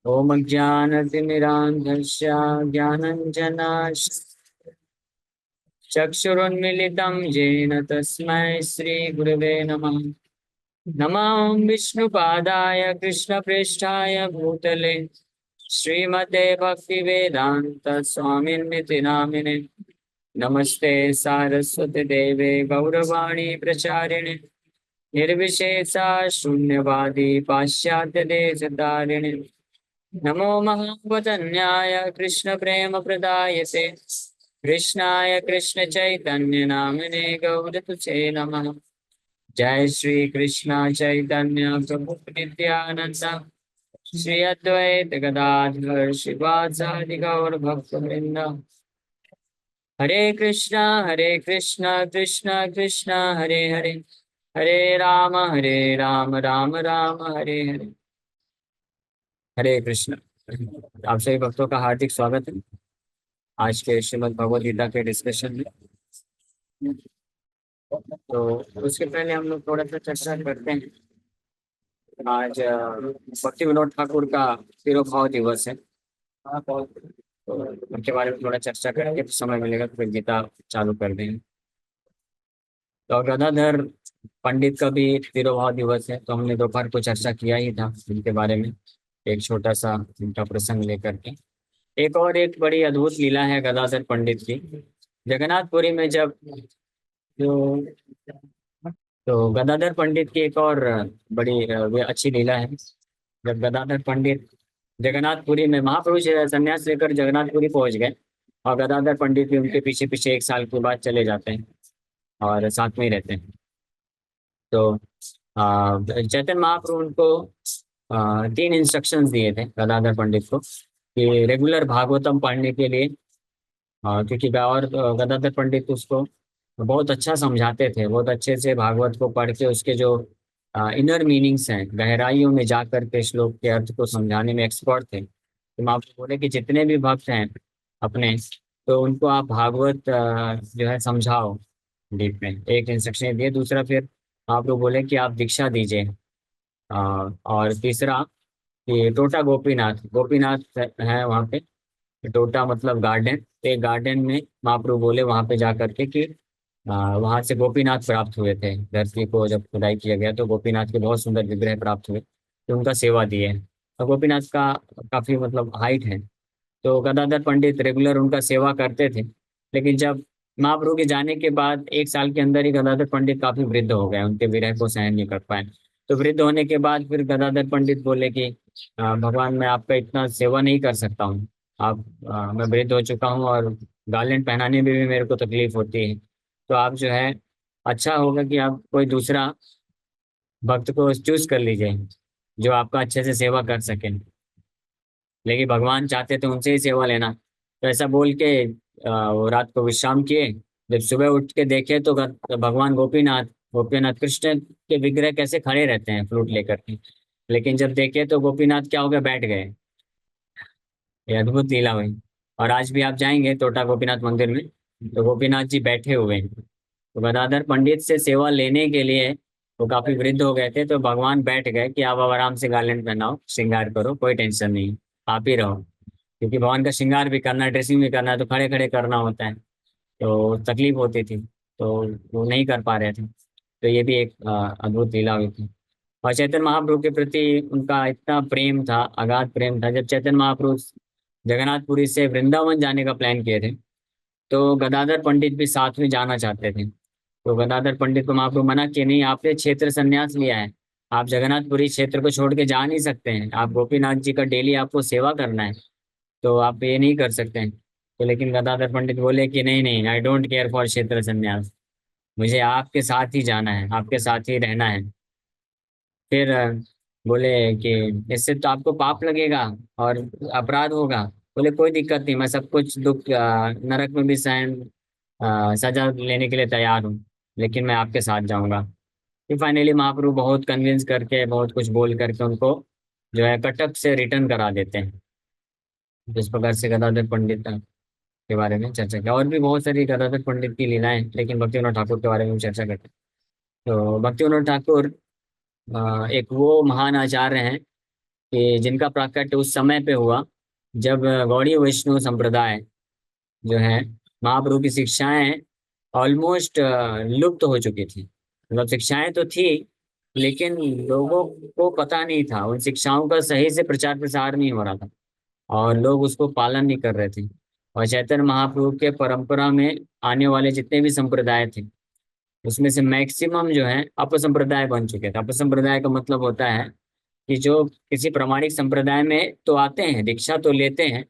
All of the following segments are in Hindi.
ओम अज्ञानतिमिरान्धस्य ज्ञानञ्जनाशलाकया चक्षुरुन्मीलितं येन तस्मै श्रीगुरवे नमः। नमः विष्णुपादाय कृष्णप्रेष्ठाय भूतले श्रीमते भक्तिवेदान्त स्वामिन्निति नामिने। नमस्ते सारस्वती देवे गौरवाणी प्रचारिणे निर्विशेषा शून्यवादी पाश्चात्य देशतारिणे। नमो महावदन्याय कृष्ण प्रेम प्रदायते कृष्णाय कृष्ण चैतन्य नामिने गौरतुचे नमः। जय श्री कृष्ण चैतन्य प्रभु नित्यानंद श्री अद्वैत गदाधर शिवाचार्य गौर भक्त वृंद। हरे कृष्णा कृष्णा कृष्णा हरे हरे, हरे राम राम राम हरे हरे। हरे कृष्ण। आप सभी भक्तों का हार्दिक स्वागत है आज के श्रीमद् भगवद गीता के डिस्कशन में। तो उसके पहले हम लोग थोड़ा सा चर्चा करते हैं। आज भक्ति विनोद ठाकुर का तिरुभाव दिवस है। तो उनके बारे में थोड़ा चर्चा करेंगे, तो समय मिलेगा तो फिर गीता चालू कर देंगे। तो गदाधर पंडित का भी तिरुभाव दिवस है, तो हमने दोपहर को चर्चा किया ही था उनके बारे में, एक छोटा सा उनका प्रसंग लेकर के। एक बड़ी अद्भुत लीला है गदाधर पंडित की। जगन्नाथपुरी में जब जो तो गदाधर पंडित की एक और बड़ी वे अच्छी लीला है। जब गदाधर पंडित जगन्नाथपुरी में महाप्रभु से संन्यास लेकर जगन्नाथपुरी पहुंच गए, और गदाधर पंडित भी उनके पीछे पीछे एक साल के बाद चले जाते हैं और साथ में ही रहते हैं। तो चैतन्य महाप्रभु उनको तीन इंस्ट्रक्शंस दिए थे गदाधर पंडित को कि रेगुलर भागवतम पढ़ने के लिए। क्योंकि गदाधर पंडित उसको बहुत अच्छा समझाते थे, बहुत अच्छे से भागवत को पढ़ के उसके जो इनर मीनिंग्स हैं, गहराइयों में जा करके श्लोक के अर्थ को समझाने में एक्सपर्ट थे। तो मैं आपको बोले कि जितने भी भक्त हैं अपने, तो उनको आप भागवत जो है समझाओ डीप में। एक इंस्ट्रक्शन दिए। दूसरा फिर आप लोग बोले कि आप दीक्षा दीजिए। और तीसरा कि टोटा गोपीनाथ गोपीनाथ है वहाँ पे। टोटा मतलब गार्डन। तो एक गार्डन में महाप्रभु बोले वहां पे जा करके कि वहां से गोपीनाथ प्राप्त हुए थे। धरती को जब खुदाई किया गया तो गोपीनाथ के बहुत सुंदर विग्रह प्राप्त हुए, तो उनका सेवा दिए। और गोपीनाथ का काफी मतलब हाइट है। तो गदाधर पंडित रेगुलर उनका सेवा करते थे। लेकिन जब महाप्रभु के जाने के बाद एक साल के अंदर ही गदाधर पंडित काफी वृद्ध हो गए, उनके विरह को सहन नहीं कर पाए। तो वृद्ध होने के बाद फिर गदाधर पंडित बोले कि भगवान मैं आपका इतना सेवा नहीं कर सकता हूँ। मैं वृद्ध हो चुका हूँ और गार्लेंड पहनाने में भी मेरे को तकलीफ होती है। तो आप जो है, अच्छा होगा कि आप कोई दूसरा भक्त को चूज कर लीजिए जो आपका अच्छे से सेवा कर सके। लेकिन भगवान चाहते थे उनसे ही सेवा लेना। तो ऐसा बोल के वो रात को विश्राम किए। जब सुबह उठ के देखे तो भगवान गोपीनाथ गोपीनाथ कृष्ण के विग्रह कैसे खड़े रहते हैं फ्लूट लेकर के। लेकिन जब देखे तो गोपीनाथ क्या हो गया, बैठ गए। ये अद्भुत लीला हुई। और आज भी आप जाएंगे टोटा गोपीनाथ मंदिर में, तो गोपीनाथ जी बैठे हुए हैं। तो गदाधर पंडित से सेवा लेने के लिए वो काफी वृद्ध हो गए थे, तो भगवान बैठ गए कि आप अब आराम से गार्लेंड पहनाओ, श्रृंगार करो, कोई टेंशन नहीं, आप ही रहो। क्योंकि भगवान का श्रृंगार भी करना है, ड्रेसिंग भी करना है, तो खड़े खड़े करना होता है, तो तकलीफ होती थी। तो वो नहीं कर पा रहे थे। तो ये भी एक अद्भुत लीला हुई थी। और चैतन्य महाप्रभु के प्रति उनका इतना प्रेम था, अगाध प्रेम था। जब चैतन्य महाप्रभु जगन्नाथपुरी से वृंदावन जाने का प्लान किए थे, तो गदाधर पंडित भी साथ में जाना चाहते थे। तो गदाधर पंडित को महाप्रभु मना किए, नहीं, आपने क्षेत्र संन्यास लिया है, आप जगन्नाथपुरी क्षेत्र को छोड़ के जा नहीं सकते हैं, आप गोपीनाथ जी का डेली आपको सेवा करना है, तो आप ये नहीं कर सकते हैं। तो लेकिन गदाधर पंडित बोले कि नहीं नहीं, आई डोंट केयर फॉर क्षेत्र संन्यास, मुझे आपके साथ ही जाना है, आपके साथ ही रहना है। फिर बोले कि इससे तो आपको पाप लगेगा और अपराध होगा। बोले कोई दिक्कत नहीं, मैं सब कुछ दुख नरक में भी सहन सजा लेने के लिए तैयार हूँ, लेकिन मैं आपके साथ जाऊंगा। फिर फाइनली महाप्रभु बहुत कन्विंस करके, बहुत कुछ बोल करके उनको जो है कटक से रिटर्न करा देते हैं। जिस प्रकार से गदाधर पंडित के बारे में चर्चा किया। और भी बहुत सारी गदाधर पंडित की लीलाएं, लेकिन भक्तिविनोद ठाकुर के बारे में हम चर्चा करते हैं। तो भक्तिविनोद ठाकुर एक वो महान आचार्य हैं कि जिनका प्राकट्य उस समय पे हुआ जब गौड़ीय वैष्णव संप्रदाय जो है, महाप्रभु की शिक्षाएं ऑलमोस्ट लुप्त हो चुकी थी। मतलब शिक्षाएं तो थी, लेकिन लोगों को पता नहीं था, उन शिक्षाओं का सही से प्रचार प्रसार नहीं हो रहा था और लोग उसको पालन नहीं कर रहे थे। और चैतन्य महाप्रभु के परंपरा में आने वाले जितने भी संप्रदाय थे, उसमें से मैक्सिमम जो है अपसंप्रदाय बन चुके थे। अपसंप्रदाय का मतलब होता है कि जो किसी प्रामाणिक संप्रदाय में तो आते हैं, दीक्षा तो लेते हैं,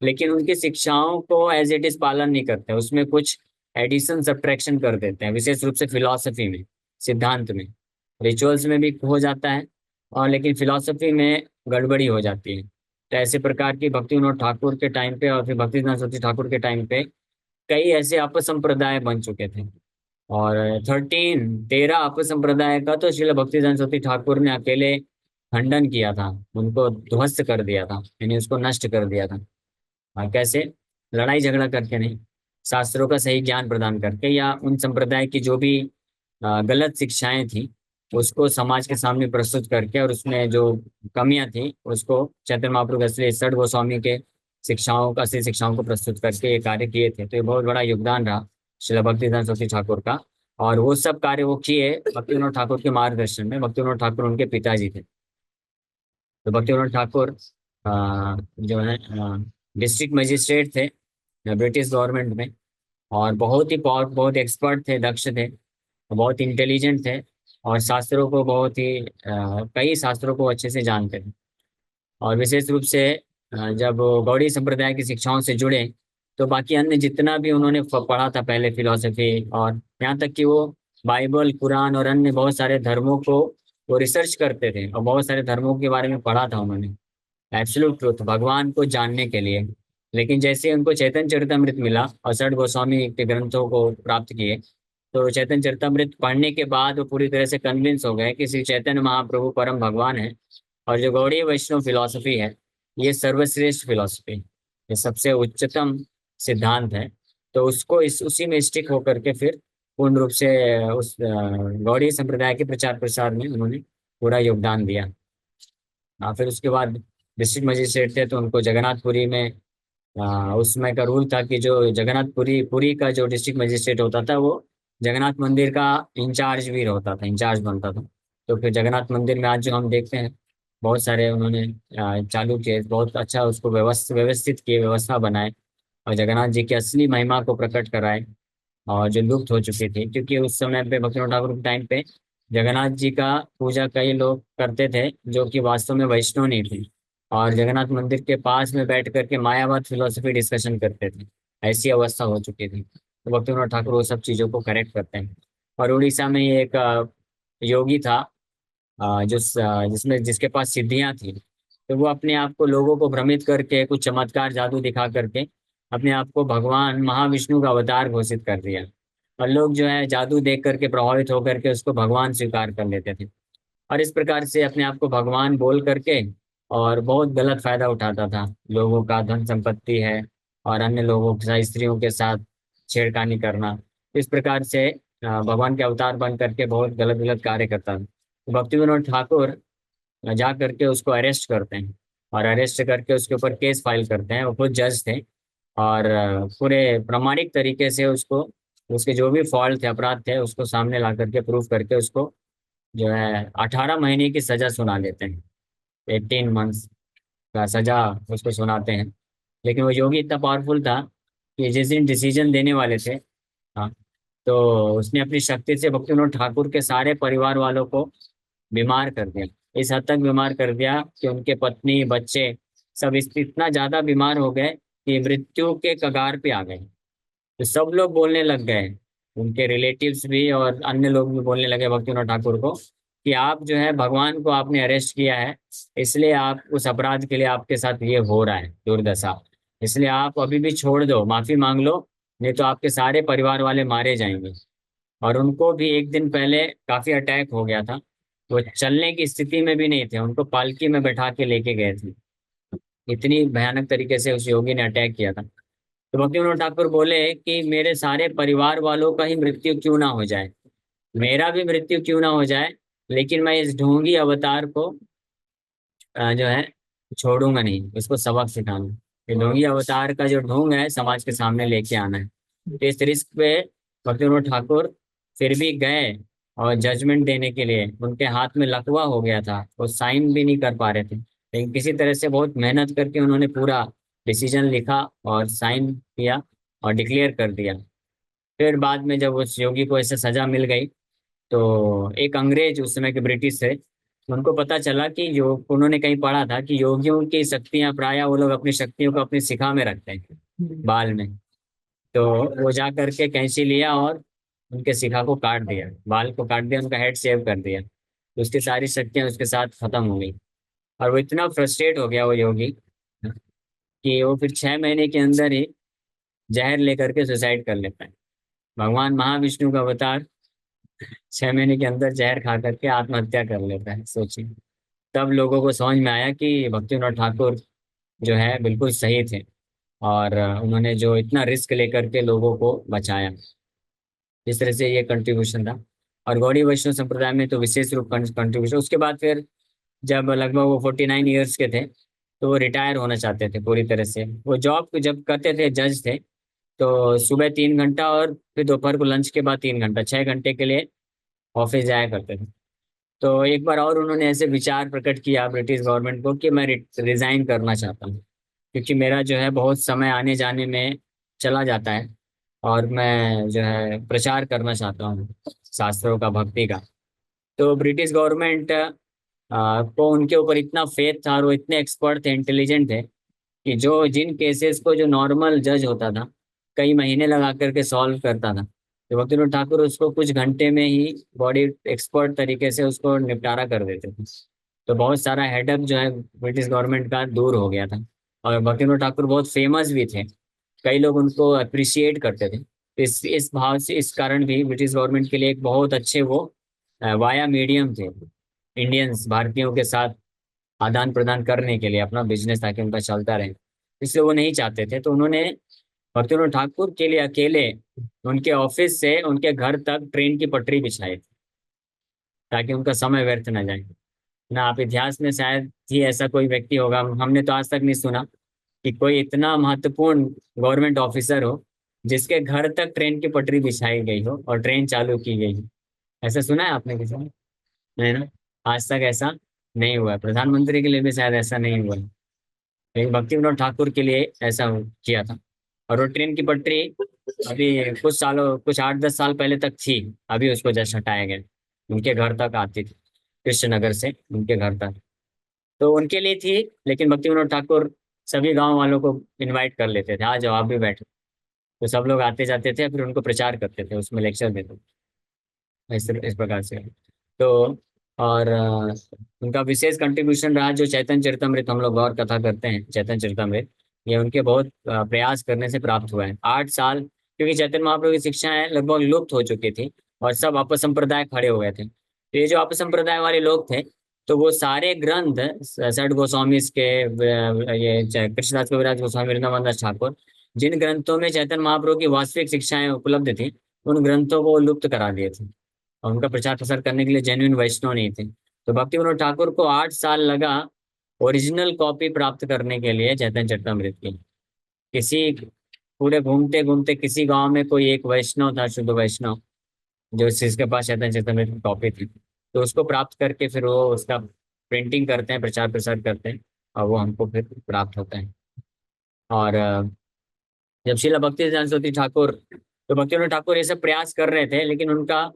लेकिन उनकी शिक्षाओं को एज इट इज पालन नहीं करते, उसमें कुछ एडिशन सब्ट्रैक्शन कर देते हैं, विशेष रूप से फिलॉसफी में, सिद्धांत में, रिचुअल्स में भी हो जाता है, और लेकिन फिलॉसफी में गड़बड़ी हो जाती है। तो ऐसे प्रकार की भक्ति विनोद ठाकुर के टाइम पे और फिर भक्ति सरस्वती ठाकुर के टाइम पे कई ऐसे अपसंप्रदाय बन चुके थे। और 13 अपसंप्रदाय का तो श्रील भक्ति सरस्वती ठाकुर ने अकेले खंडन किया था, उनको ध्वस्त कर दिया था, यानी उसको नष्ट कर दिया था। कैसे? लड़ाई झगड़ा करके नहीं, शास्त्रों का सही ज्ञान प्रदान करके, या उन संप्रदाय की जो भी गलत शिक्षाएं थी उसको समाज के सामने प्रस्तुत करके, और उसमें जो कमियां थी उसको चैतन्य महाप्रभु के असली सठ गोस्वामी के शिक्षाओं का, असली शिक्षाओं को प्रस्तुत करके ये कार्य किए थे। तो ये बहुत बड़ा योगदान रहा श्रील भक्ति सरस्वती ठाकुर का। और वो सब कार्य वो किए भक्ति विनोद ठाकुर के मार्गदर्शन में। भक्ति विनोद ठाकुर उनके पिताजी थे। तो भक्ति विनोद ठाकुर जो है डिस्ट्रिक्ट मजिस्ट्रेट थे ब्रिटिश गवर्नमेंट में, और बहुत ही बहुत एक्सपर्ट थे, दक्ष थे, बहुत इंटेलिजेंट थे, और शास्त्रों को बहुत ही कई शास्त्रों को अच्छे से जानते थे। और विशेष रूप से जब वो गौड़ी संप्रदाय की शिक्षाओं से जुड़े, तो बाकी अन्य जितना भी उन्होंने पढ़ा था पहले, फिलॉसफी, और यहाँ तक कि वो बाइबल, कुरान और अन्य बहुत सारे धर्मों को वो रिसर्च करते थे, और बहुत सारे धर्मों के बारे में पढ़ा था उन्होंने, एब्सोल्यूट ट्रूथ, भगवान को जानने के लिए। लेकिन जैसे उनको चैतन्य चरितमृत मिला और सठ गोस्वामी के ग्रंथों को प्राप्त किए, तो चैतन्य चरितमृत पढ़ने के बाद वो पूरी तरह से कन्विंस हो गए कि श्री चैतन्य महाप्रभु परम भगवान है, और जो गौड़ीय वैष्णव फिलॉसफी है ये सर्वश्रेष्ठ फिलॉसफी, ये सबसे उच्चतम सिद्धांत है। तो उसको इस उसी में स्टिक होकर के फिर पूर्ण रूप से उस गौड़ीय संप्रदाय के प्रचार प्रसार में उन्होंने पूरा योगदान दिया। फिर उसके बाद डिस्ट्रिक्ट मजिस्ट्रेट थे, तो उनको जगन्नाथपुरी में उस समय का रूल था कि जो जगन्नाथपुरी पुरी का जो डिस्ट्रिक्ट मजिस्ट्रेट होता था वो जगन्नाथ मंदिर का इंचार्ज भी होता था, इंचार्ज बनता था। तो फिर जगन्नाथ मंदिर में आज जो हम देखते हैं, बहुत सारे उन्होंने चालू किए, बहुत अच्छा उसको व्यवस्थित किए, व्यवस्था बनाए, और जगन्नाथ जी की असली महिमा को प्रकट कराए, और जो लुप्त हो चुकी थी। क्योंकि उस समय पे भक्तिनाथ ठाकुर के टाइम पे जगन्नाथ जी का पूजा कई लोग करते थे जो कि वास्तव में वैष्णव नहीं थे, और जगन्नाथ मंदिर के पास में बैठ करके मायावाद फिलोसफी डिस्कशन करते थे। ऐसी अवस्था हो चुकी थी। तो भक्तिनाथ ठाकुर वो सब चीज़ों को करेक्ट करते हैं। और उड़ीसा में ये एक योगी था, जिसमें जिसके पास सिद्धियां थी। तो वो अपने आप को लोगों को भ्रमित करके, कुछ चमत्कार जादू दिखा करके अपने आप को भगवान महाविष्णु का अवतार घोषित कर दिया, और लोग जो है जादू देख करके प्रभावित होकर के उसको भगवान स्वीकार कर लेते थे, और इस प्रकार से अपने आप को भगवान बोल करके और बहुत गलत फायदा उठाता था। लोगों का धन संपत्ति है और अन्य लोगों के साथ, स्त्रियों के साथ छेड़खानी करना, इस प्रकार से भगवान के अवतार बन करके बहुत गलत गलत कार्य करता था। तो भक्ति विनोद ठाकुर जा करके उसको अरेस्ट करते हैं, और अरेस्ट करके उसके ऊपर केस फाइल करते हैं। वो खुद जज थे, और पूरे प्रामाणिक तरीके से उसको, उसके जो भी फॉल्ट थे, अपराध थे, उसको सामने ला करके प्रूफ करके उसको जो है 18 महीने की सजा सुना देते हैं, 18 मंथ्स का सजा उसको सुनाते हैं। लेकिन वो योगी इतना पावरफुल था कि जिस दिन डिसीजन देने वाले थे, हाँ, तो उसने अपनी शक्ति से भक्ति विनोद ठाकुर के सारे परिवार वालों को बीमार कर दिया। इस हद तक बीमार कर दिया कि उनके पत्नी, बच्चे सब इतना ज्यादा बीमार हो गए कि मृत्यु के कगार पे आ गए। तो सब लोग बोलने लग गए, उनके रिलेटिव्स भी और अन्य लोग भी बोलने लगे भक्तिनाथ ठाकुर को कि आप जो है भगवान को आपने अरेस्ट किया है, इसलिए आप उस अपराध के लिए आपके साथ ये हो रहा है दुर्दशा, इसलिए आप अभी भी छोड़ दो, माफी मांग लो, नहीं तो आपके सारे परिवार वाले मारे जाएंगे। और उनको भी एक दिन पहले काफी अटैक हो गया था, वो चलने की स्थिति में भी नहीं थे, उनको पालकी में बैठा के लेके गए थे। इतनी भयानक तरीके से उस योगी ने अटैक किया था। तो भक्ति विनोद ठाकुर बोले कि मेरे सारे परिवार वालों का ही मृत्यु क्यों ना हो जाए, मेरा भी मृत्यु क्यों ना हो जाए, लेकिन मैं इस ढोंगी अवतार को जो है छोड़ूंगा नहीं, उसको सबक सिखाना। ये ढोंगी अवतार का जो ढोंग है समाज के सामने लेके आना है। तो इस रिस्क पे भक्ति विनोद ठाकुर फिर भी गए, और जजमेंट देने के लिए उनके हाथ में लकवा हो गया था, वो साइन भी नहीं कर पा रहे थे, लेकिन किसी तरह से बहुत मेहनत करके उन्होंने पूरा डिसीजन लिखा और साइन किया और डिक्लेयर कर दिया। फिर बाद में जब उस योगी को ऐसे सजा मिल गई, तो एक अंग्रेज, उस समय के ब्रिटिश थे, उनको पता चला कि योग, उन्होंने कहीं पढ़ा था कि योगियों की शक्तियां प्राय वो लोग अपनी शक्तियों को अपनी शिखा में रखते हैं, बाल में। तो वो जा करके कैंची लिया और उनके शिखा को काट दिया, बाल को काट दिया, उनका हेड शेव कर दिया, तो उसकी सारी शक्तियां उसके साथ खत्म हो गई। और वो इतना फ्रस्ट्रेट हो गया वो योगी कि वो फिर 6 महीने के अंदर ही जहर लेकर के सुसाइड कर लेता है। भगवान महाविष्णु का अवतार 6 महीने के अंदर जहर खा करके आत्महत्या कर लेता है, सोचिए। तब लोगों को समझ में आया कि भक्तिविनोद ठाकुर जो है बिल्कुल सही थे, और उन्होंने जो इतना रिस्क लेकर के लोगों को बचाया, इस तरह से ये कंट्रीब्यूशन था। और गौड़ी वैष्णव संप्रदाय में तो विशेष रूप कंट्रीब्यूशन। उसके बाद फिर जब लगभग वो 49 ईयर्स के थे, तो वो रिटायर होना चाहते थे पूरी तरह से। वो जॉब जब करते थे, जज थे, तो सुबह 3 घंटा और फिर दोपहर को लंच के बाद 3 घंटा, 6 घंटे के लिए ऑफिस जाया करते थे। तो एक बार और उन्होंने ऐसे विचार प्रकट किया ब्रिटिश गवर्नमेंट को कि मैं रिजाइन करना चाहता हूँ, क्योंकि मेरा जो है बहुत समय आने जाने में चला जाता है, और मैं जो है प्रचार करना चाहता हूँ शास्त्रों का, भक्ति का। तो ब्रिटिश गवर्नमेंट को उनके ऊपर इतना फेथ था, और वो इतने एक्सपर्ट थे, इंटेलिजेंट थे, कि जो जिन केसेस को जो नॉर्मल जज होता था कई महीने लगा करके सॉल्व करता था, तो वकील ठाकुर उसको कुछ घंटे में ही बॉडी एक्सपर्ट तरीके से उसको निपटारा कर देते थे। तो बहुत सारा हेडक जो है ब्रिटिश गवर्नमेंट का दूर हो गया था। और वकील ठाकुर बहुत फेमस भी थे, कई लोग उनको अप्रिशिएट करते थे। तो इस भाव से, इस कारण भी ब्रिटिश गवर्नमेंट के लिए एक बहुत अच्छे वो वाया मीडियम थे इंडियंस, भारतीयों के साथ आदान प्रदान करने के लिए अपना बिजनेस, ताकि उनका चलता रहे। इसलिए वो नहीं चाहते थे, तो उन्होंने भक्तिविनोद ठाकुर के लिए अकेले उनके ऑफिस से उनके घर तक ट्रेन की पटरी बिछाई थी, ताकि उनका समय व्यर्थ न जाए ना। आप इतिहास में शायद ही ऐसा कोई व्यक्ति होगा, हमने तो आज तक नहीं सुना कि कोई इतना महत्वपूर्ण गवर्नमेंट ऑफिसर हो जिसके घर तक ट्रेन की पटरी बिछाई गई हो और ट्रेन चालू की गई हो। ऐसा सुना है आपने किसी ने? नहीं ना, आज तक ऐसा नहीं हुआ है। प्रधानमंत्री के लिए भी शायद ऐसा नहीं हुआ है, लेकिन भक्ति विनोद ठाकुर के लिए ऐसा किया था। और वो ट्रेन की पटरी अभी कुछ सालों, कुछ 8-10 साल पहले तक थी, अभी उसको जस्ट हटाया गया। उनके घर तक आती थी, कृष्णनगर से उनके घर तक, तो उनके लिए थी। लेकिन भक्ति विनोद ठाकुर सभी गांव वालों को इनवाइट कर लेते थे, आ जाओ आप भी बैठो। तो सब लोग आते जाते थे, फिर उनको प्रचार करते थे, उसमें लेक्चर देते थे, इस प्रकार से। तो और उनका विशेष कंट्रीब्यूशन रहा जो चैतन्य चरितमृत, हम लोग और कथा करते हैं चैतन्य चरितमृत, ये उनके बहुत प्रयास करने से प्राप्त हुआ है। 8 साल, क्योंकि चैतन्य महाप्रभु की शिक्षाएं लगभग लुप्त हो चुकी थी, और सब अपसंप्रदाय खड़े हो गए थे। तो ये जो अपसंप्रदाय वाले लोग थे, तो वो सारे ग्रंथ षड गोस्वामी के, कृष्णदास कविराज गोस्वामी, वृंदावन दास ठाकुर, जिन ग्रंथों में चैतन्य महाप्रभु की वास्तविक शिक्षाएं उपलब्ध थी, उन ग्रंथों को लुप्त करा दिए थे, और उनका प्रचार प्रसार करने के लिए जेन्युइन वैष्णव नहीं थे। तो भक्ति विनोद ठाकुर को 8 साल लगा ओरिजिनल कॉपी प्राप्त करने के लिए चैतन्य चरितमृत की। किसी, पूरे घूमते घूमते किसी गांव में कोई एक वैष्णव था, शुद्ध वैष्णव, जो जिसके पास चैतन्य चरितमृत की कॉपी थी, तो उसको प्राप्त करके फिर वो उसका प्रिंटिंग करते हैं, प्रचार प्रसार करते हैं, और वो हमको फिर प्राप्त होता है। और जब शिला भक्ति सरस्वती ठाकुर, तो भक्ति विनोद ठाकुर ये सब प्रयास कर रहे थे, लेकिन उनका,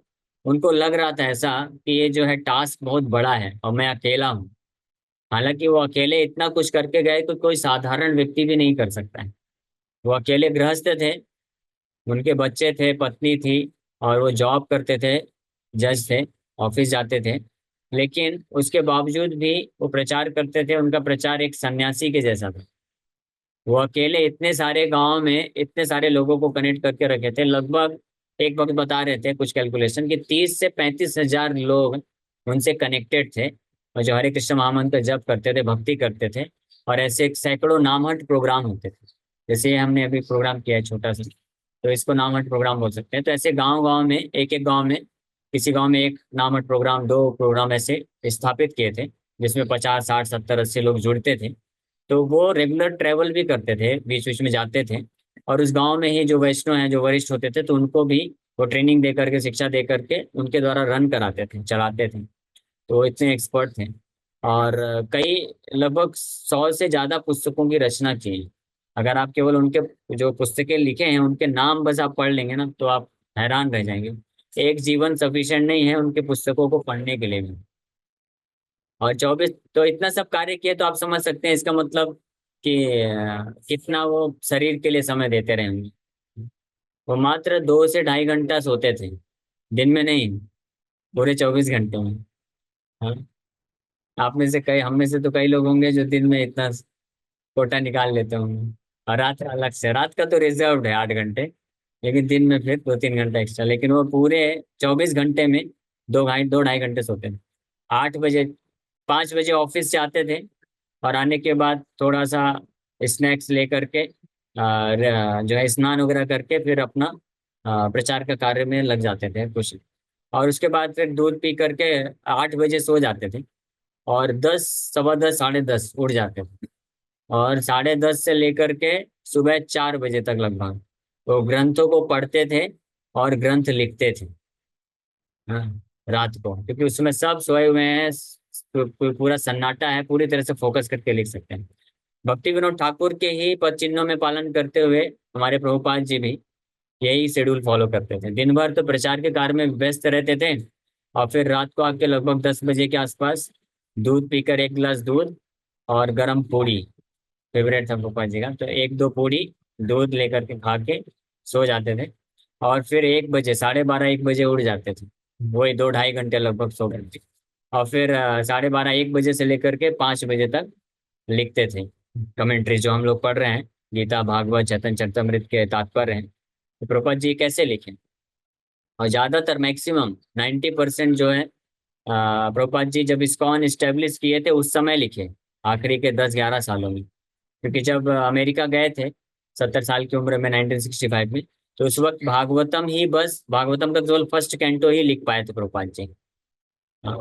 उनको लग रहा था ऐसा कि ये जो है टास्क बहुत बड़ा है और मैं अकेला हूँ। हालांकि वो अकेले इतना कुछ करके गए तो कोई साधारण व्यक्ति भी नहीं कर सकता है। वो अकेले गृहस्थ थे, उनके बच्चे थे, पत्नी थी, और वो जॉब करते थे, जज थे, ऑफिस जाते थे, लेकिन उसके बावजूद भी वो प्रचार करते थे। उनका प्रचार एक सन्यासी के जैसा था। वो अकेले इतने सारे गांव में इतने सारे लोगों को कनेक्ट करके रखे थे। लगभग एक वक्त बता रहे थे कुछ कैलकुलेशन कि 30 से 35 हजार लोग उनसे कनेक्टेड थे, और जो हरे कृष्ण महामंत्र जप करते थे, भक्ति करते थे। और ऐसे एक सैकड़ों नामहट प्रोग्राम होते थे, जैसे हमने अभी प्रोग्राम किया है छोटा सा, तो इसको नामहट प्रोग्राम बोल सकते हैं। तो ऐसे गांव गांव में, एक एक गांव में, किसी गांव में एक नामहट प्रोग्राम, 2 प्रोग्राम ऐसे स्थापित किए थे, जिसमें 50, 60, 70, 80 लोग जुड़ते थे। तो वो रेगुलर ट्रेवल भी करते थे, बीच बीच में जाते थे। और उस गांव में ही जो वैष्णव हैं, जो वरिष्ठ होते थे, तो उनको भी वो ट्रेनिंग दे करके, शिक्षा दे करके उनके द्वारा रन कराते थे, चलाते थे। तो वो इतने एक्सपर्ट थे। और कई लगभग 100 से ज्यादा पुस्तकों की रचना की है। अगर आप केवल उनके जो पुस्तकें लिखे हैं उनके नाम बस आप पढ़ लेंगे ना, तो आप हैरान रह जाएंगे। एक जीवन सफिशिएंट नहीं है उनके पुस्तकों को पढ़ने के लिए भी। और 24 तो इतना सब कार्य किए, तो आप समझ सकते हैं इसका मतलब कि कितना वो शरीर के लिए समय देते रहे होंगे। वो मात्र 2 से ढाई घंटा सोते थे, दिन में नहीं, पूरे 24 घंटे में। हाँ। आप में से कई, हम में से तो कई लोग होंगे जो दिन में इतना कोटा निकाल लेते होंगे। और रात का अलग से, रात का तो रिजर्व्ड है 8 घंटे, लेकिन दिन में फिर 2-3 घंटा एक्स्ट्रा। लेकिन वो पूरे 24 घंटे में 2 ढाई घंटे सोते थे। 8 बजे, 5 बजे ऑफिस से आते थे, और आने के बाद थोड़ा सा स्नैक्स लेकर के जो है स्नान वगैरह करके फिर अपना प्रचार का कार्य में लग जाते थे कुछ। और उसके बाद फिर दूध पी करके 8 बजे सो जाते थे। और 10, सवा 10, साढ़े 10 उठ जाते थे। और 10:30 से लेकर के सुबह 4 बजे तक लगभग तो ग्रंथों को पढ़ते थे और ग्रंथ लिखते थे। हाँ, रात को, क्योंकि उसमें सब सोए हुए हैं, पूरा सन्नाटा है, पूरी तरह से फोकस करके लिख सकते हैं। भक्ति विनोद ठाकुर के ही पद चिन्हों में पालन करते हुए हमारे प्रभुपाद जी भी यही शेड्यूल फॉलो करते थे। दिन भर तो प्रचार के कार्य में व्यस्त रहते थे, और फिर रात को आके लगभग 10 बजे के आसपास दूध पीकर, 1 गिलास दूध और गर्म पूड़ी, फेवरेट था गोपाल जी का, तो 1-2 पूड़ी दूध लेकर के खा के सो जाते थे। और फिर 1 बजे, 12:30, 1 बजे उठ जाते थे। वही 2 ढाई घंटे लगभग सो गए थे। और फिर 12:30, 1 बजे से लेकर के 5 बजे तक लिखते थे कमेंट्री, जो हम लोग पढ़ रहे हैं, गीता, भागवत, चैतन्य चरितमृत के तात्पर्य हैं। तो प्रभुपाद जी कैसे लिखे, और ज्यादातर मैक्सिमम 90% जो है प्रभुपाद जी जब इस्कॉन स्टेब्लिश किए थे उस समय लिखे, आखिरी के 10-11 सालों में। क्योंकि जब अमेरिका गए थे 70 साल की उम्र में, 1965 में, तो उस वक्त भागवतम ही, बस भागवतम का केवल फर्स्ट कैंटो ही लिख पाए थे प्रभुपाद जी।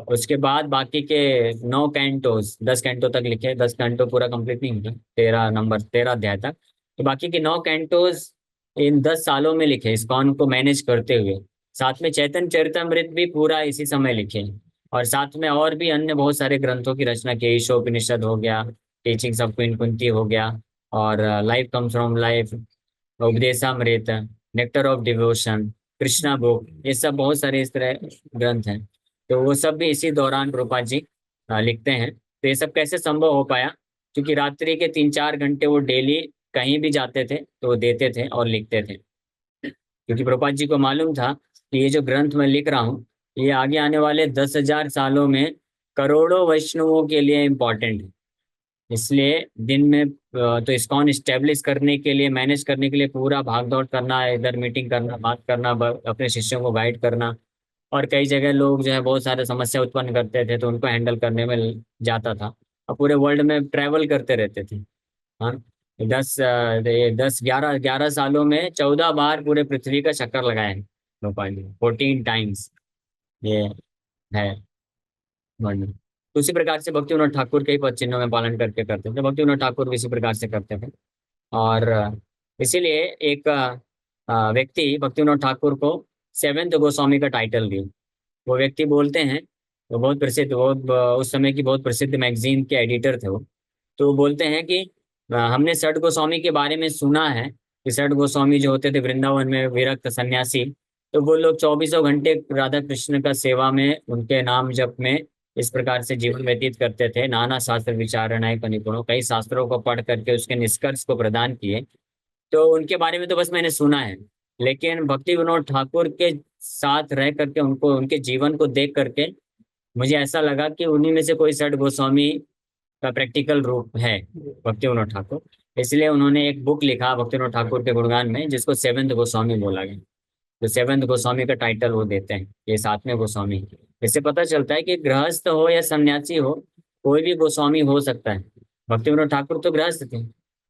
उसके बाद बाकी के 9 कैंटोज, 10 कैंटो तक लिखे, 10 कैंटो पूरा कंप्लीट नहीं हुआ, 13 अध्याय तक। तो बाकी के 9 कैंटोज इन 10 सालों में लिखे, इस्कॉन को मैनेज करते हुए। साथ में चैतन्य चरितमृत भी पूरा इसी समय लिखे। और साथ में और भी अन्य बहुत सारे ग्रंथों की रचना की, ईशोपनिषद हो गया, टीचिंग्स ऑफ क्वीन कुंती हो गया, और life comes from life, Upadeshamrita, nectar of devotion, Krishna book, ये सब बहुत सारे इस तरह ग्रंथ हैं। तो वो सब भी इसी दौरान रूपा जी लिखते हैं। तो ये सब कैसे संभव हो पाया? क्योंकि रात्रि के 3-4 घंटे वो डेली कहीं भी जाते थे तो वो देते थे और लिखते थे। क्योंकि प्रभुपाद जी को मालूम था कि ये जो ग्रंथ मैं लिख रहा हूँ, ये आगे आने वाले 10,000 सालों में करोड़ों वैष्णवों के लिए इम्पोर्टेंट है। इसलिए दिन में तो इस्कॉन स्टेब्लिश करने के लिए, मैनेज करने के लिए पूरा भाग दौड़ करना, इधर मीटिंग करना, बात करना, अपने शिष्यों को गाइड करना। और कई जगह लोग जो है बहुत सारे समस्या उत्पन्न करते थे, तो उनको हैंडल करने में जाता था। और पूरे वर्ल्ड में ट्रैवल करते रहते थे। हाँ, 11 सालों में 14 बार पूरे पृथ्वी का चक्कर लगाए हैं गोपाल जी, 14 टाइम्स। ये है वर्णन। तो उसी प्रकार से भक्ति विनोद ठाकुर के ही पद चिन्हों में पालन करके करते थे, भक्ति विनोद ठाकुर भी इसी प्रकार से करते थे। और इसीलिए एक व्यक्ति भक्ति विनोद ठाकुर को सेवेंथ गोस्वामी का टाइटल दिया। वो व्यक्ति बोलते हैं, वो बहुत प्रसिद्ध, बहुत उस समय की बहुत प्रसिद्ध मैगजीन के एडिटर थे वो। तो वो बोलते हैं कि हमने सठ गोस्वामी के बारे में सुना है कि सठ गोस्वामी जो होते थे वृंदावन में विरक्त सन्यासी, तो वो लोग 24 घंटे राधा कृष्ण का सेवा में, उनके नाम जप में इस प्रकार से जीवन व्यतीत करते थे। नाना शास्त्र विचारणाएं निपुणों, कई शास्त्रों को पढ़ करके उसके निष्कर्ष को प्रदान किए। तो उनके बारे में तो बस मैंने सुना है, लेकिन भक्ति विनोद ठाकुर के साथ रह करके, उनको, उनके जीवन को देख करके मुझे ऐसा लगा कि उन्हीं में से कोई सठ गोस्वामी का प्रैक्टिकल रूप है भक्ति विनोद ठाकुर। इसलिए उन्होंने एक बुक लिखा भक्ति विनोद ठाकुर के गुणगान में, जिसको सेवेंथ गोस्वामी बोला गया। तो सेवेंथ गोस्वामी का टाइटल वो देते हैं, ये 7वें गोस्वामी। इससे पता चलता है कि गृहस्थ हो या सन्यासी हो, कोई भी गोस्वामी हो सकता है। भक्ति विनोद ठाकुर तो गृहस्थ थे,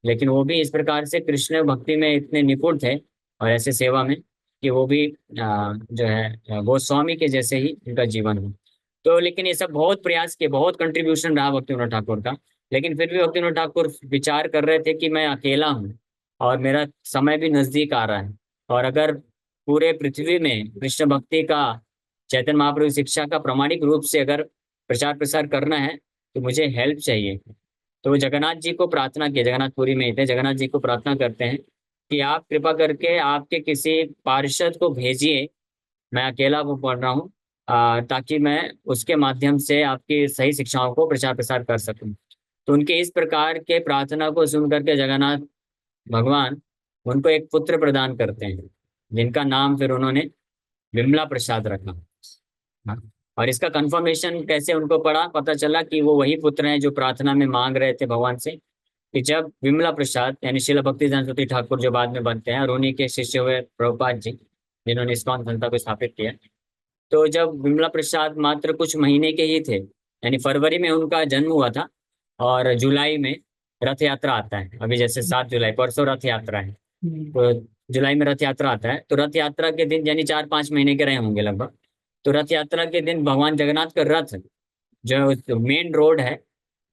लेकिन वो भी इस प्रकार से कृष्ण भक्ति में इतने निपुण थे और ऐसे सेवा में, कि वो भी जो है गोस्वामी के जैसे ही उनका जीवन हो। तो लेकिन ये सब बहुत प्रयास किए, बहुत कंट्रीब्यूशन रहा भक्ति विनोद ठाकुर का। लेकिन फिर भी भक्ति विनोद ठाकुर विचार कर रहे थे कि मैं अकेला हूँ और मेरा समय भी नजदीक आ रहा है, और अगर पूरे पृथ्वी में कृष्ण भक्ति का, चैतन्य महाप्रभु की शिक्षा का प्रामाणिक रूप से अगर प्रचार प्रसार करना है तो मुझे हेल्प चाहिए। तो वो जगन्नाथ जी को प्रार्थना की, जगन्नाथपुरी में ही थे, जगन्नाथ जी को प्रार्थना करते हैं कि आप कृपा करके आपके किसी पार्षद को भेजिए, मैं अकेला वो पढ़ रहा हूँ, ताकि मैं उसके माध्यम से आपकी सही शिक्षाओं को प्रचार प्रसार कर सकूं। तो उनके इस प्रकार के प्रार्थना को सुन करके जगन्नाथ भगवान उनको एक पुत्र प्रदान करते हैं, जिनका नाम फिर उन्होंने विमला प्रसाद रखा। हाँ। और इसका कंफर्मेशन कैसे उनको पड़ा, पता चला कि वो वही पुत्र हैं जो प्रार्थना में मांग रहे थे भगवान से, कि जब विमला प्रसाद यानी शिला भक्ति सरस्वती ठाकुर जो बाद में बनते हैं और उन्हीं के शिष्य हुए प्रभुपाद जी, जिन्होंने इस्कॉन संस्था को स्थापित किया, तो जब विमला प्रसाद मात्र कुछ महीने के ही थे, यानी फरवरी में उनका जन्म हुआ था और जुलाई में रथ यात्रा आता है, अभी जैसे 7 जुलाई परसों रथ यात्रा है, तो जुलाई में रथ यात्रा आता है, तो रथ यात्रा के दिन यानी 4-5 महीने के रहे होंगे लगभग। तो रथ यात्रा के दिन भगवान जगन्नाथ का रथ जो मेन रोड है,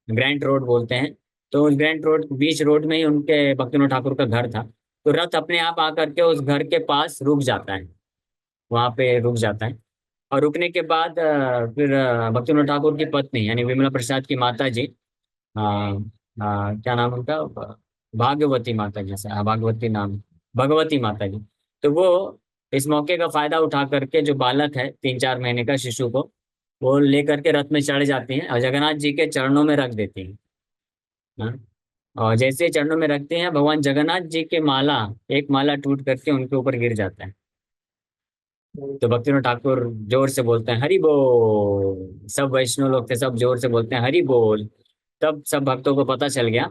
ग्रैंड रोड बोलते हैं, तो उस ग्रैंड रोड बीच रोड में ही उनके भक्तिविनोद ठाकुर का घर था। तो रथ अपने आप आकर के उस घर के पास रुक जाता है, वहां पे रुक जाता है। और रुकने के बाद फिर भक्तिविनोद ठाकुर की पत्नी यानी विमला प्रसाद की माता जी, क्या नाम उनका, भाग्यवती माता जी, से भागवती नाम, भगवती माता जी। तो वो इस मौके का फायदा उठा करके जो बालक है 3-4 महीने का शिशु को, वो लेकर के रथ में चढ़ जाती हैं और जगन्नाथ जी के चरणों में रख देती हैं। हाँ। और जैसे चरणों में रखते हैं, भगवान जगन्नाथ जी के माला, एक माला टूट करके उनके ऊपर गिर जाता है। तो भक्तिविनोद ठाकुर जोर से बोलते हैं हरि बोल, सब वैष्णव लोग थे, सब जोर से बोलते हैं हरि बोल। तब सब भक्तों को पता चल गया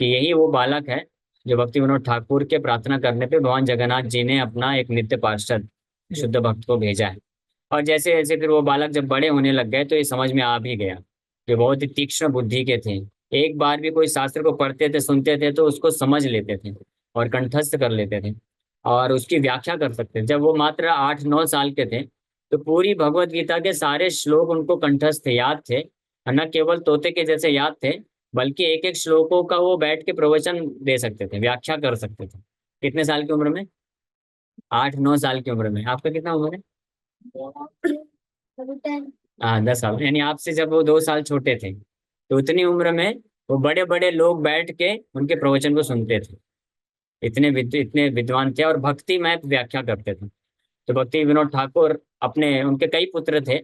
कि यही वो बालक है जो भक्ति विनोद ठाकुर के प्रार्थना करने पे भगवान जगन्नाथ जी ने अपना एक नित्य पार्षद शुद्ध भक्त को भेजा है। और जैसे जैसे फिर वो बालक जब बड़े होने लग गए तो ये समझ में आ भी गया कि बहुत ही तीक्ष्ण बुद्धि के थे। एक बार भी कोई शास्त्र को पढ़ते थे, सुनते थे, तो उसको समझ लेते थे और कंठस्थ कर लेते थे और उसकी व्याख्या कर सकते थे। जब वो मात्र 8-9 साल के थे तो पूरी भगवत गीता के सारे श्लोक उनको कंठस्थ याद थे, और न केवल तोते के जैसे याद थे, बल्कि एक एक श्लोकों का वो बैठ के प्रवचन दे सकते थे, व्याख्या कर सकते थे। कितने साल की उम्र में? 8-9 साल की उम्र में। आपका कितना उम्र है? हाँ, 10 साल, यानी आपसे जब वो 2 साल छोटे थे, तो उतनी उम्र में वो बड़े बड़े लोग बैठ के उनके प्रवचन को सुनते थे। इतने विद्वान थे और भक्ति में व्याख्या करते थे। तो भक्ति विनोद ठाकुर, अपने उनके कई पुत्र थे,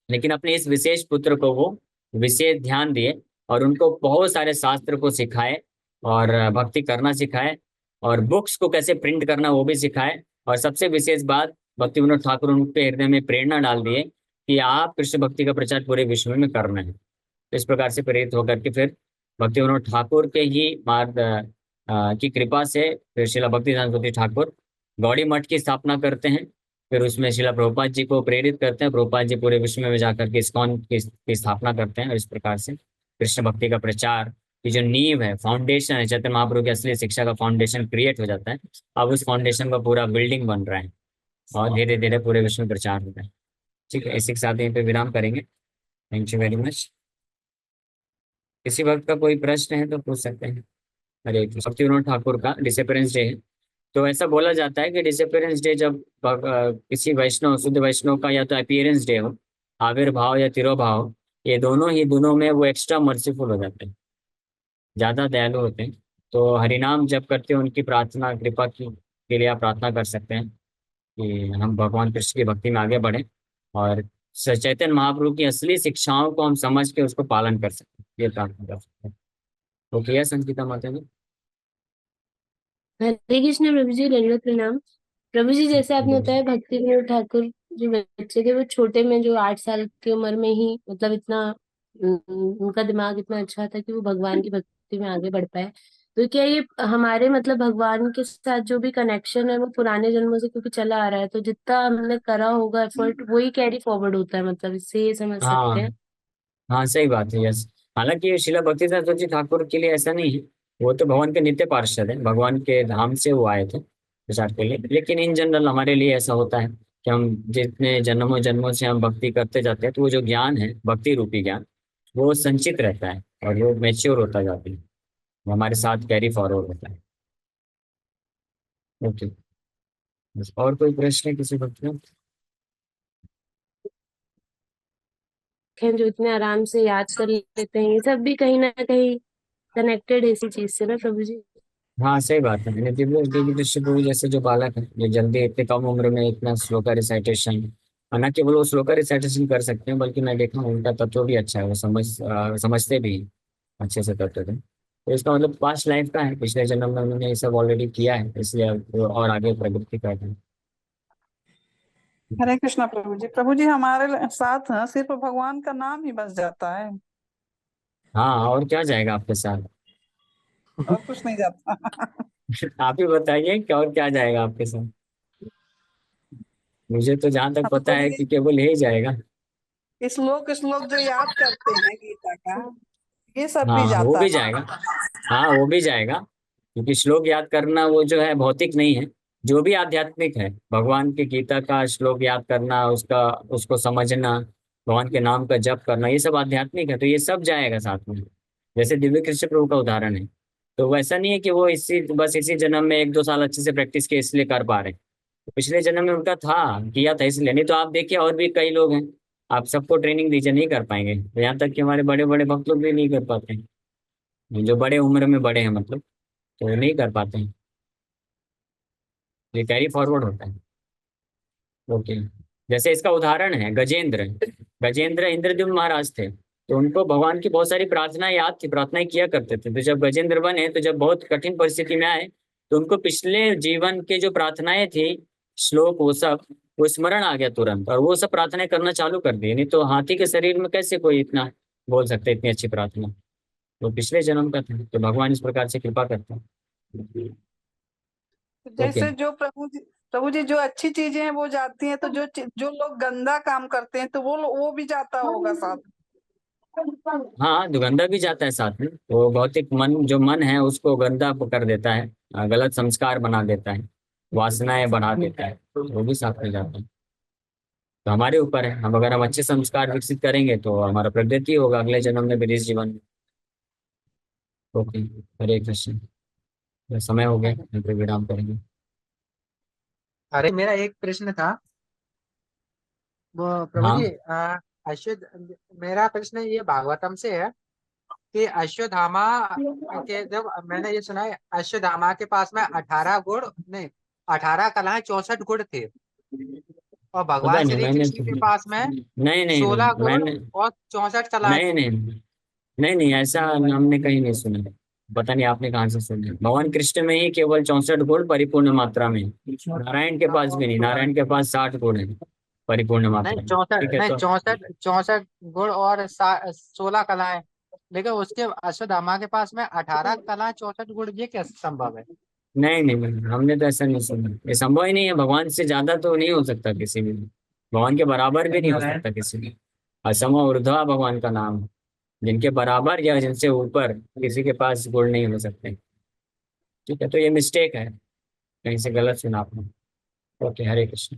लेकिन अपने इस विशेष पुत्र को वो विशेष ध्यान दिए और उनको बहुत सारे शास्त्र को सिखाए और भक्ति करना सिखाए और बुक्स को कैसे प्रिंट करना वो भी सिखाए। और सबसे विशेष बात, भक्ति विनोद ठाकुर उनके हृदय में प्रेरणा डाल दिए कि आप कृष्ण भक्ति का प्रचार पूरे विश्व में करना है। तो इस प्रकार से प्रेरित होकर के फिर भक्ति विनोद ठाकुर के ही मार्ग की कृपा से फिर शिला भक्ति सरस्वती ठाकुर गौड़ी मठ की स्थापना करते हैं। फिर उसमें शिला प्रभुपाद जी को प्रेरित करते हैं, प्रभुपाद जी पूरे विश्व में जाकर के इस्कॉन की स्थापना करते हैं। और इस प्रकार से कृष्ण भक्ति का प्रचार की जो नींव है, फाउंडेशन है, चैतन्य महाप्रभु की असली शिक्षा का फाउंडेशन क्रिएट हो जाता है। अब उस फाउंडेशन का पूरा बिल्डिंग बन रहा है और धीरे धीरे पूरे विश्व में प्रचार हो रहा है। ठीक है, इसी के साथ यहीं पे विराम करेंगे। Thank you very much. किसी वक्त का कोई प्रश्न है तो पूछ सकते हैं। हरे कृष्ण। भक्ति विनोद ठाकुर का डिसअपियरेंस डे है। तो ऐसा बोला जाता है कि डिसअपियरेंस डे जब किसी वैष्णव, शुद्ध वैष्णव का या तो अपीयरेंस डे हो, आविर्भाव या तिरोभाव, ये दोनों ही दिनों में वो एक्स्ट्रा मर्सीफुल हो जाते हैं, ज्यादा दयालु होते हैं। तो हरिनाम जब करते हैं उनकी प्रार्थना कृपा की के लिए आप प्रार्थना कर सकते हैं कि हम भगवान कृष्ण की भक्ति में आगे बढ़ें और चैतन्य महाप्रभु की असली शिक्षाओं को हम समझ के उसको पालन कर सकते हैं, ये प्रार्थना कर सकते हैं। तो क्लियर संगीता माता जी? हरे कृष्ण प्रभु जी, दंडवत प्रणाम। प्रभु जी, जैसे आपने बताया भक्ति विनोद ठाकुर जो बच्चे थे वो छोटे में, जो 8 साल की उम्र में ही मतलब इतना उनका दिमाग इतना अच्छा था कि वो भगवान की भक्ति में आगे बढ़ पाए। तो क्या ये हमारे मतलब भगवान के साथ जो भी कनेक्शन है वो पुराने जन्मों से क्योंकि चला आ रहा है, तो जितना हमने करा होगा एफर्ट वही कैरी फॉरवर्ड होता है, मतलब इससे ये समझ सकते हाँ हैं। हाँ, सही बात है, यस। हालांकि शिला भक्ति सरस्वती ठाकुर के लिए ऐसा नहीं है, वो तो भगवान के नित्य पार्षद है, भगवान के धाम से वो आए थे प्रचार के लिए। लेकिन इन जनरल हमारे लिए ऐसा होता है कि हम जितने जन्मों जन्मों से हम भक्ति करते जाते हैं तो वो जो ज्ञान है, भक्ति रूपी ज्ञान, वो संचित रहता है और वो मैच्योर होता जाता है, वो हमारे साथ कैरी फॉरवर्ड होता है। ओके। बस और कोई प्रश्न है किसी भक्त का? हैं जो इतने आराम से याद कर लेते हैं, ये सब भी कहीं ना कहीं कनेक्टेड है इसी चीज से ना प्रभु जी। हाँ सही बात है। मैंने दिव्य देवी दृष्टि प्रभु जैसे जो बालक है, जो जल्दी इतने कम उम्र में इतना श्लोक का रिसाइटेशन, और न केवल वो श्लोक का रिसाइटेशन कर सकते हैं, बल्कि मैं देखा हूँ उनका तत्व भी अच्छा है, वो समझते भी हैं अच्छे से तत्व को। तो इसका मतलब पास्ट लाइफ का है, पिछले जन्म में उन्होंने ये सब ऑलरेडी किया है, इसलिए अब वो और आगे प्रगति कर रहे हैं। हरे कृष्णा प्रभु जी हमारे साथ हैं, सिर्फ भगवान का नाम ही बस जाता है, हाँ, और क्या जाएगा आपके साथ? और कुछ नहीं जाता। आप ही बताइए क्या, और क्या जाएगा आपके साथ? मुझे तो जहां तक हम पता तो है ये कि केवल यही जाएगा। श्लोक श्लोक जो याद करते हैं गीता का, ये सब भी हाँ वो जाता भी है। जाएगा। हाँ वो भी जाएगा, क्योंकि श्लोक याद करना वो जो है भौतिक नहीं है, जो भी आध्यात्मिक है, भगवान की गीता का श्लोक याद करना, उसका उसको समझना, भगवान के नाम का जप करना, ये सब आध्यात्मिक है, तो ये सब जाएगा साथ में। जैसे दिव्य कृष्ण प्रभु का उदाहरण है, तो वैसा नहीं है कि वो इसी जन्म में 1-2 साल अच्छे से प्रैक्टिस किए इसलिए कर पा रहे हैं। पिछले जन्म में उनका था, किया था इसलिए, नहीं तो आप देखिए और भी कई लोग हैं, आप सबको ट्रेनिंग दीजिए नहीं कर पाएंगे, तो यहाँ तक कि हमारे बड़े बड़े भक्त लोग भी नहीं कर पाते हैं, जो बड़े उम्र में बड़े हैं मतलब, तो वो नहीं कर पाते हैं, ये कैरी फॉरवर्ड होता है। ओके। जैसे इसका उदाहरण है गजेंद्र। गजेंद्र इंद्रद्युम्न महाराज थे, तो उनको भगवान की बहुत सारी प्रार्थनाएं याद थी, प्रार्थनाएं किया करते थे, तो जब गजेंद्र बने तो जब बहुत कठिन परिस्थिति में आए, तो उनको पिछले जीवन के जो प्रार्थनाएं थी, श्लोक, वो सब, वो स्मरण आ गया तुरंत, और वो सब प्रार्थनाएं करना चालू कर दी। नहीं तो हाथी के शरीर में कैसे कोई इतना बोल सकते, इतनी अच्छी प्रार्थना? तो पिछले जन्म का था, तो भगवान इस प्रकार से कृपा करते हैं। तो ओके। जैसे जो प्रभु जी जो अच्छी चीजें हैं वो जाती हैं, तो जो लोग गंदा काम करते हैं तो वो भी जाता होगा साथ। हाँ, दुगंधा भी जाता है साथ में, वो भौतिक मन, जो मन है उसको गंदा कर देता है, गलत संस्कार बना देता है, वासनाएं बढ़ा देता है, तो वो भी साथ में जाता है। तो हमारे ऊपर है, हम अगर हम अच्छे संस्कार विकसित करेंगे तो हमारा प्रगति होगा अगले जन्म में भी, इस जीवन में। ओके। हरे कृष्ण। समय हो गया, यहाँ पे विराम करेंगे। अरे मेरा एक प्रश्न था, वो प्रभु जी, हाँ। अश्वत्थ, मेरा प्रश्न ये भागवतम से है कि अश्वत्थामा के, जब मैंने ये सुना है अश्वत्थामा के पास में 18 गुण नहीं, 18 कलाएं 64 गुण थे, और पता भगवान नहीं, श्री मैंने कृष्ण तो के पास में नहीं नहीं 16 नहीं गुण मैंने और 64 कलाएं नहीं थी। नहीं नहीं नहीं, ऐसा हमने कहीं नहीं सुना है। पता नहीं आपने कहाँ से सुना है। भगवान कृष्ण में ही केवल 64 गुण परिपूर्ण मात्रा में है। नारायण के पास भी नहीं, नारायण के पास 60 गुण है परिपूर्ण नहीं मात्रा में, ठीक 64 है नहीं, तो। 64 गुण और 16 कलाएं, लेकिन उसके अश्वत्थामा के पास में 18 कलाएं 64 गुण, ये कैसे संभव है? नहीं नहीं नहीं, हमने तो ऐसा नहीं सुना, ये संभव ही नहीं है, भगवान से ज्यादा तो नहीं हो सकता किसी भी, भगवान के बराबर भी नहीं हो सकता किसी भी। असम ऊर्ध्वा भगवान का नाम है, जिनके बराबर या जिनसे ऊपर किसी के पास गुण नहीं हो सकते। ठीक है, तो ये मिस्टेक है, कहीं से गलत सुना आपने। ओके। हरे कृष्ण।